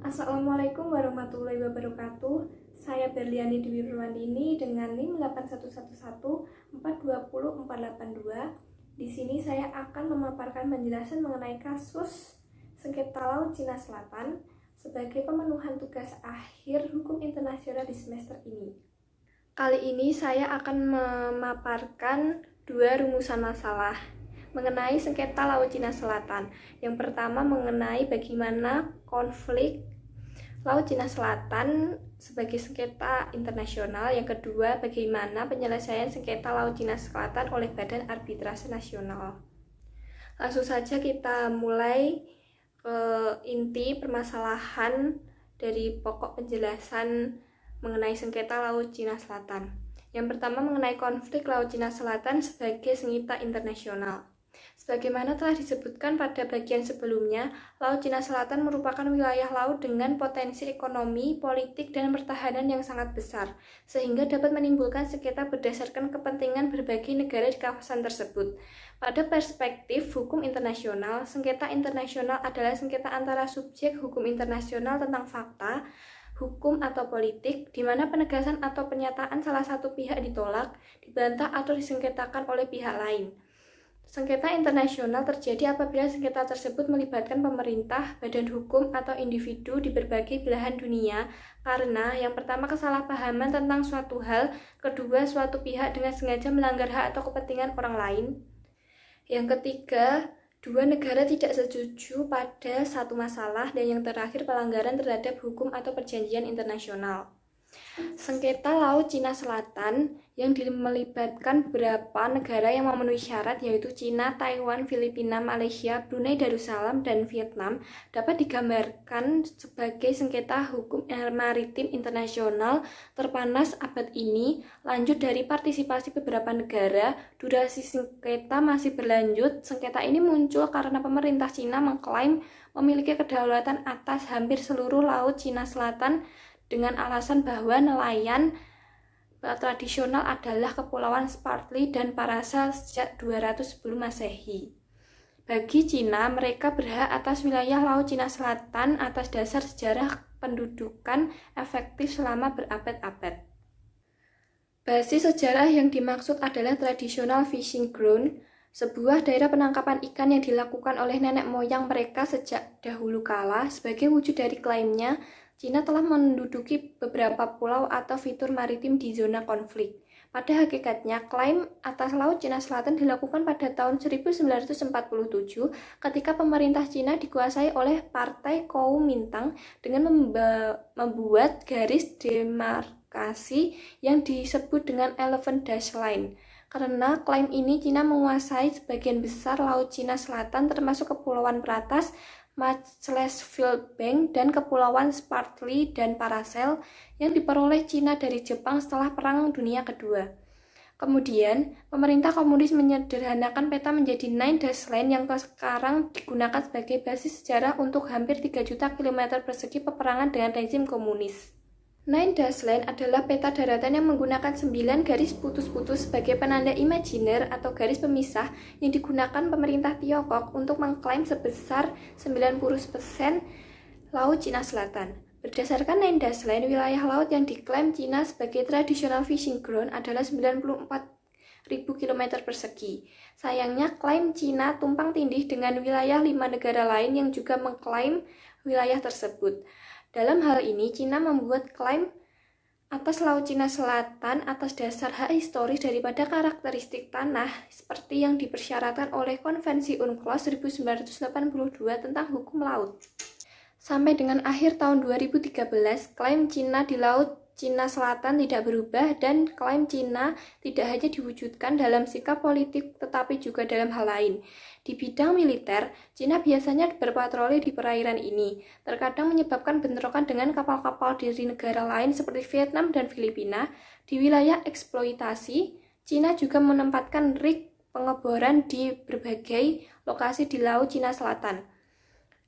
Assalamualaikum warahmatullahi wabarakatuh. Saya Berliani Dwi Purwandini dengan NIM 81114204882. Di sini saya akan memaparkan penjelasan mengenai kasus sengketa laut Cina Selatan sebagai pemenuhan tugas akhir hukum internasional di semester ini. Kali ini saya akan memaparkan dua rumusan masalah mengenai sengketa Laut Cina Selatan. Yang pertama mengenai bagaimana konflik Laut Cina Selatan sebagai sengketa internasional. Yang kedua, bagaimana penyelesaian sengketa Laut Cina Selatan oleh Badan Arbitrase Nasional. Langsung saja kita mulai ke inti permasalahan dari pokok penjelasan mengenai sengketa Laut Cina Selatan. Yang pertama mengenai konflik Laut Cina Selatan sebagai sengketa internasional. Sebagaimana telah disebutkan pada bagian sebelumnya, Laut Cina Selatan merupakan wilayah laut dengan potensi ekonomi, politik, dan pertahanan yang sangat besar, sehingga dapat menimbulkan sengketa berdasarkan kepentingan berbagai negara di kawasan tersebut. Pada perspektif hukum internasional, sengketa internasional adalah sengketa antara subjek hukum internasional tentang fakta, hukum atau politik, di mana penegasan atau penyataan salah satu pihak ditolak, dibantah atau disengketakan oleh pihak lain. Sengketa internasional terjadi apabila sengketa tersebut melibatkan pemerintah, badan hukum, atau individu di berbagai belahan dunia karena yang pertama kesalahpahaman tentang suatu hal, kedua suatu pihak dengan sengaja melanggar hak atau kepentingan orang lain, yang ketiga dua negara tidak setuju pada satu masalah, dan yang terakhir pelanggaran terhadap hukum atau perjanjian internasional. Sengketa Laut Cina Selatan yang melibatkan beberapa negara yang memenuhi syarat yaitu Cina, Taiwan, Filipina, Malaysia, Brunei Darussalam, dan Vietnam dapat digambarkan sebagai sengketa hukum maritim internasional terpanas abad ini. Lanjut dari partisipasi beberapa negara, durasi sengketa masih berlanjut. Sengketa ini muncul karena pemerintah Cina mengklaim memiliki kedaulatan atas hampir seluruh Laut Cina Selatan dengan alasan bahwa nelayan tradisional adalah Kepulauan Spratly dan Paracel sejak 200 sebelum Masehi. Bagi Cina, mereka berhak atas wilayah Laut Cina Selatan atas dasar sejarah pendudukan efektif selama berabad-abad. Basis sejarah yang dimaksud adalah traditional fishing ground, sebuah daerah penangkapan ikan yang dilakukan oleh nenek moyang mereka sejak dahulu kala. Sebagai wujud dari klaimnya, Cina telah menduduki beberapa pulau atau fitur maritim di zona konflik. Pada hakikatnya, klaim atas Laut Cina Selatan dilakukan pada tahun 1947 ketika pemerintah Cina dikuasai oleh Partai Kuomintang dengan membuat garis demarkasi yang disebut dengan Elephant Dash Line. Karena klaim ini, Cina menguasai sebagian besar Laut Cina Selatan termasuk Kepulauan Pratas, Macclesfield Bank, dan Kepulauan Spratly dan Paracel yang diperoleh Cina dari Jepang setelah Perang Dunia Kedua. Kemudian, pemerintah komunis menyederhanakan peta menjadi Nine Dash Line yang sekarang digunakan sebagai basis sejarah untuk hampir 3 juta kilometer persegi peperangan dengan rezim komunis. Nine Dash Line adalah peta daratan yang menggunakan 9 garis putus-putus sebagai penanda imajiner atau garis pemisah yang digunakan pemerintah Tiongkok untuk mengklaim sebesar 90% Laut Cina Selatan. Berdasarkan Nine Dash Line, wilayah laut yang diklaim Cina sebagai traditional fishing ground adalah 94.000 km persegi. Sayangnya, klaim Cina tumpang tindih dengan wilayah 5 negara lain yang juga mengklaim wilayah tersebut. Dalam hal ini, Cina membuat klaim atas Laut Cina Selatan atas dasar hak historis daripada karakteristik tanah seperti yang dipersyaratkan oleh Konvensi UNCLOS 1982 tentang hukum laut. Sampai dengan akhir tahun 2013, klaim Cina di Laut Cina Selatan tidak berubah, dan klaim Cina tidak hanya diwujudkan dalam sikap politik tetapi juga dalam hal lain. Di bidang militer, Cina biasanya berpatroli di perairan ini, terkadang menyebabkan bentrokan dengan kapal-kapal dari negara lain seperti Vietnam dan Filipina. Di wilayah eksploitasi, Cina juga menempatkan rig pengeboran di berbagai lokasi di Laut Cina Selatan.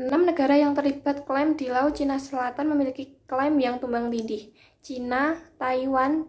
6 negara yang terlibat klaim di Laut Cina Selatan memiliki klaim yang tumbang tindih. Cina, Taiwan,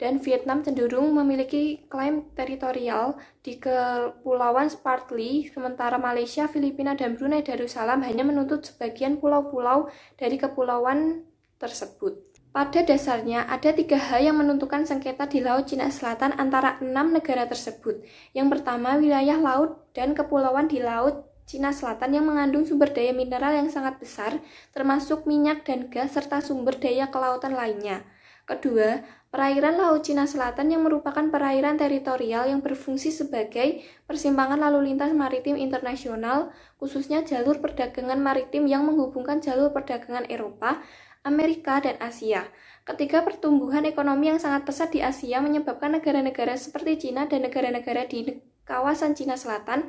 dan Vietnam cenderung memiliki klaim teritorial di Kepulauan Spratly, sementara Malaysia, Filipina, dan Brunei Darussalam hanya menuntut sebagian pulau-pulau dari kepulauan tersebut. Pada dasarnya, ada 3 hal yang menentukan sengketa di Laut Cina Selatan antara 6 negara tersebut. Yang pertama, wilayah laut dan kepulauan di Laut Cina Selatan yang mengandung sumber daya mineral yang sangat besar, termasuk minyak dan gas, serta sumber daya kelautan lainnya. Kedua, perairan Laut Cina Selatan yang merupakan perairan teritorial yang berfungsi sebagai persimpangan lalu lintas maritim internasional, khususnya jalur perdagangan maritim yang menghubungkan jalur perdagangan Eropa, Amerika, dan Asia. Ketiga, pertumbuhan ekonomi yang sangat pesat di Asia menyebabkan negara-negara seperti Cina dan negara-negara di kawasan Cina Selatan,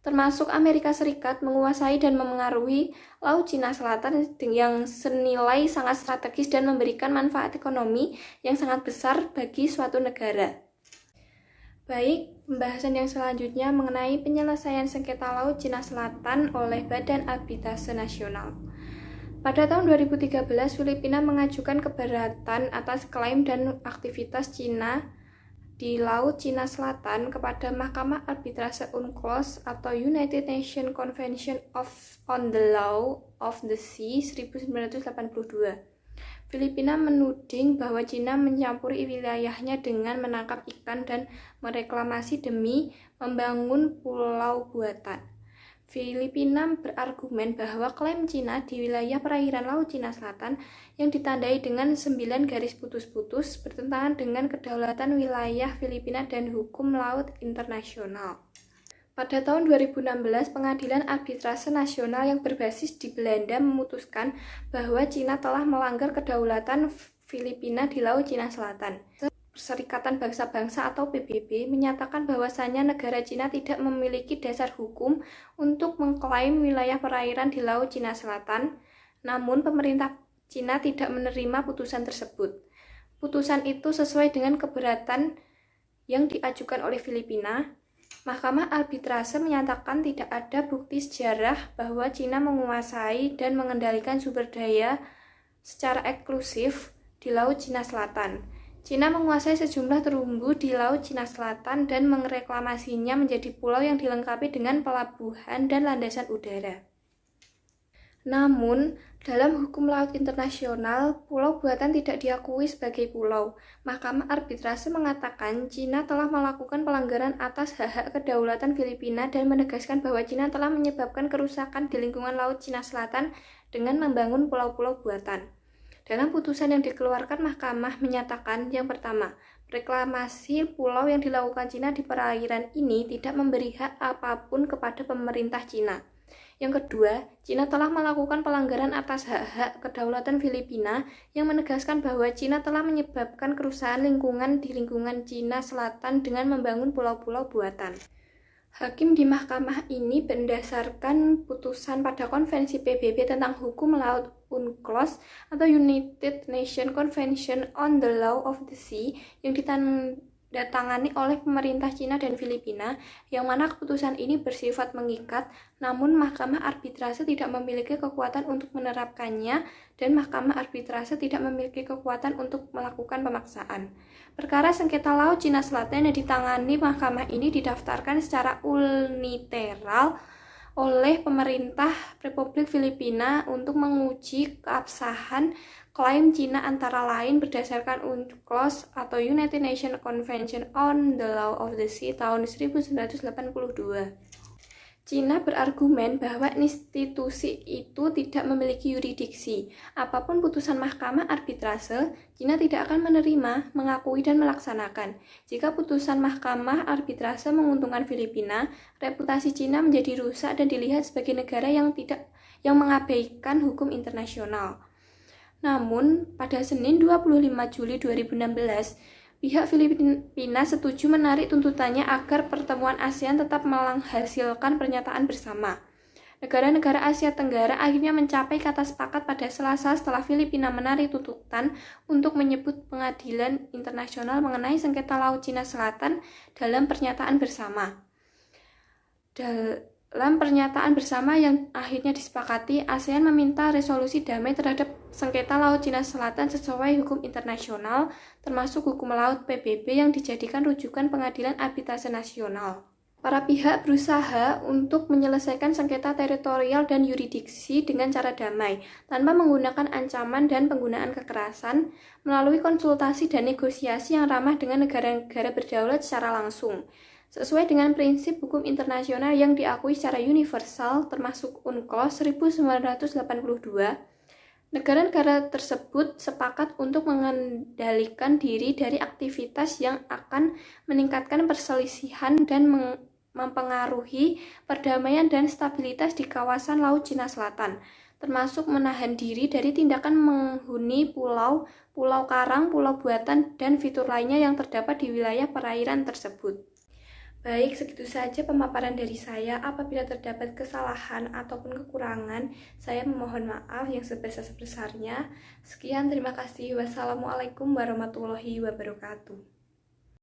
termasuk Amerika Serikat, menguasai dan memengaruhi Laut Cina Selatan yang senilai sangat strategis dan memberikan manfaat ekonomi yang sangat besar bagi suatu negara. Baik, pembahasan yang selanjutnya mengenai penyelesaian sengketa Laut Cina Selatan oleh Badan Arbitrase Nasional. Pada tahun 2013, Filipina mengajukan keberatan atas klaim dan aktivitas Cina di Laut Cina Selatan kepada Mahkamah Arbitrase UNCLOS atau United Nations Convention on the Law of the Sea 1982. Filipina menuding bahwa Cina mencampuri wilayahnya dengan menangkap ikan dan mereklamasi demi membangun pulau buatan. Filipina berargumen bahwa klaim Cina di wilayah perairan Laut Cina Selatan yang ditandai dengan 9 garis putus-putus bertentangan dengan kedaulatan wilayah Filipina dan hukum laut internasional. Pada tahun 2016, Pengadilan Arbitrase Nasional yang berbasis di Belanda memutuskan bahwa Cina telah melanggar kedaulatan Filipina di Laut Cina Selatan. Perserikatan Bangsa-Bangsa atau PBB menyatakan bahwasannya negara Cina tidak memiliki dasar hukum untuk mengklaim wilayah perairan di Laut Cina Selatan, namun pemerintah Cina tidak menerima putusan tersebut. Putusan itu sesuai dengan keberatan yang diajukan oleh Filipina. Mahkamah Arbitrase menyatakan tidak ada bukti sejarah bahwa Cina menguasai dan mengendalikan sumber daya secara eksklusif di Laut Cina Selatan. Cina menguasai sejumlah terumbu di Laut Cina Selatan dan mereklamasinya menjadi pulau yang dilengkapi dengan pelabuhan dan landasan udara. Namun, dalam hukum laut internasional, pulau buatan tidak diakui sebagai pulau. Mahkamah Arbitrase mengatakan Cina telah melakukan pelanggaran atas hak-hak kedaulatan Filipina dan menegaskan bahwa Cina telah menyebabkan kerusakan di lingkungan Laut Cina Selatan dengan membangun pulau-pulau buatan. Dalam putusan yang dikeluarkan, mahkamah menyatakan yang pertama, reklamasi pulau yang dilakukan Cina di perairan ini tidak memberi hak apapun kepada pemerintah Cina. Yang kedua, Cina telah melakukan pelanggaran atas hak-hak kedaulatan Filipina yang menegaskan bahwa Cina telah menyebabkan kerusakan lingkungan di lingkungan Cina Selatan dengan membangun pulau-pulau buatan. Hakim di mahkamah ini berdasarkan putusan pada Konvensi PBB tentang Hukum Laut UNCLOS atau United Nations Convention on the Law of the Sea yang ditandatangani oleh pemerintah Cina dan Filipina, yang mana keputusan ini bersifat mengikat, namun Mahkamah Arbitrase tidak memiliki kekuatan untuk menerapkannya dan Mahkamah Arbitrase tidak memiliki kekuatan untuk melakukan pemaksaan. Perkara sengketa Laut Cina Selatan yang ditangani mahkamah ini didaftarkan secara unilateral oleh pemerintah Republik Filipina untuk menguji keabsahan klaim Cina antara lain berdasarkan UNCLOS atau United Nations Convention on the Law of the Sea tahun 1982. Cina berargumen bahwa institusi itu tidak memiliki yurisdiksi. Apapun putusan Mahkamah Arbitrase, Cina tidak akan menerima, mengakui, dan melaksanakan. Jika putusan Mahkamah Arbitrase menguntungkan Filipina, reputasi Cina menjadi rusak dan dilihat sebagai negara yang mengabaikan hukum internasional. Namun, pada Senin 25 Juli 2016, pihak Filipina setuju menarik tuntutannya agar pertemuan ASEAN tetap menghasilkan pernyataan bersama. Negara-negara Asia Tenggara akhirnya mencapai kata sepakat pada Selasa setelah Filipina menarik tuntutan untuk menyebut pengadilan internasional mengenai sengketa Laut Cina Selatan dalam pernyataan bersama. Dalam pernyataan bersama yang akhirnya disepakati, ASEAN meminta resolusi damai terhadap sengketa Laut Cina Selatan sesuai hukum internasional, termasuk hukum laut PBB yang dijadikan rujukan Pengadilan Arbitrase Nasional. Para pihak berusaha untuk menyelesaikan sengketa teritorial dan yurisdiksi dengan cara damai, tanpa menggunakan ancaman dan penggunaan kekerasan, melalui konsultasi dan negosiasi yang ramah dengan negara-negara berdaulat secara langsung. Sesuai dengan prinsip hukum internasional yang diakui secara universal, termasuk UNCLOS 1982, negara-negara tersebut sepakat untuk mengendalikan diri dari aktivitas yang akan meningkatkan perselisihan dan mempengaruhi perdamaian dan stabilitas di kawasan Laut Cina Selatan, termasuk menahan diri dari tindakan menghuni pulau, pulau karang, pulau buatan, dan fitur lainnya yang terdapat di wilayah perairan tersebut. Baik, segitu saja pemaparan dari saya. Apabila terdapat kesalahan ataupun kekurangan, saya memohon maaf yang sebesar-besarnya. Sekian, terima kasih. Wassalamualaikum warahmatullahi wabarakatuh.